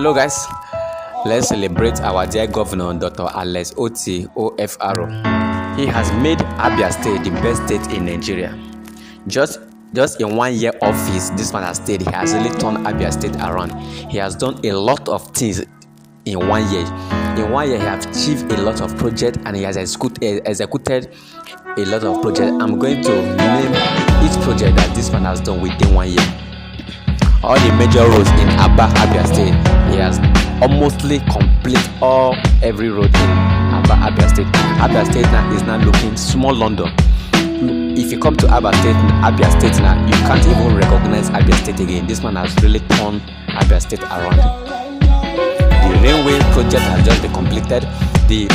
Hello guys, let's celebrate our dear governor, Dr. Alex Otti, OFRO. He has made Abia State the best state in Nigeria. Just in 1 year office, this man has stayed. He has really turned Abia State around. He has done a lot of things in 1 year. In 1 year, he has achieved a lot of projects and he has executed a lot of projects. I'm going to name each project that this man has done within 1 year. All the major roads in Abia State, he has almostly complete every road in Abia State. Abia State now is now looking small London. If you come to Abia State now, you can't even recognize Abia State again. This man has really turned Abia State around. The railway project has just been completed. The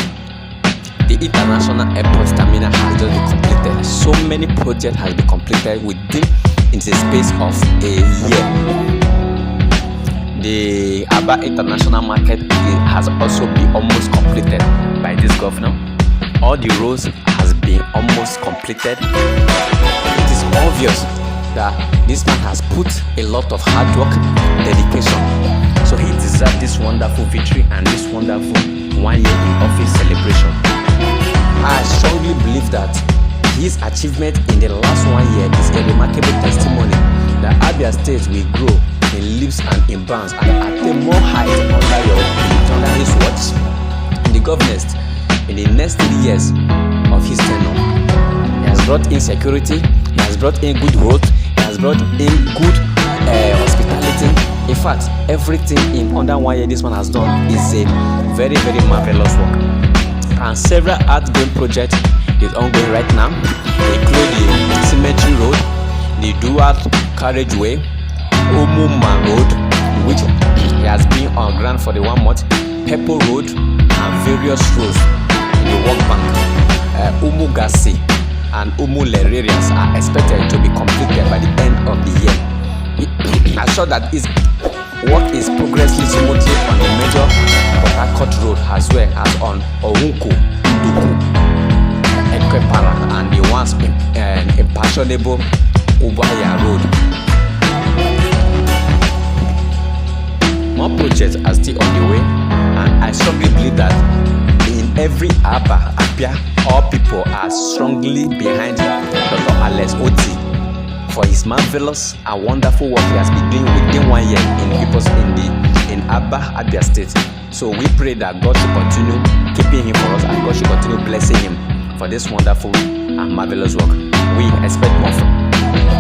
international airport terminal has just been completed. So many projects has been completed within in the space of a year. The Aba International Market has also been almost completed by this governor. All the roads has been almost completed. It is obvious that this man has put a lot of hard work, dedication. So he deserves this wonderful victory and this wonderful 1 year in office celebration. I strongly believe that his achievement in the last 1 year is a remarkable testimony that Abia State will grow in leaps and in bounds and attain more height under his watch in the governance in the next 3 years of his tenure. He has brought in security, he has brought in good roads, he has brought in good hospitality. In fact, everything in under 1 year this man has done is a very, very marvelous work. And several outgoing projects is ongoing right now, including the Cemetery Road, the Dual Carriageway, Umuma Road, which he has been on ground for the 1 month, Pepper Road, and various roads in the Work Bank. Umugasi and Umulerarians are expected to be completed by the end of the year. I'm sure that his work is progressing smoothly on the major Port Harcourt Road as well as on Owunku, Duku, Ekwepara, and the once impressionable Ubaya Road. More projects are still on the way, and I strongly believe that in every Abia, all people are strongly behind Dr. Alex Otti for his marvelous and wonderful work he has been doing within 1 year in Abia State. So we pray that God should continue keeping him for us and God should continue blessing him for this wonderful and marvelous work. We expect more from him.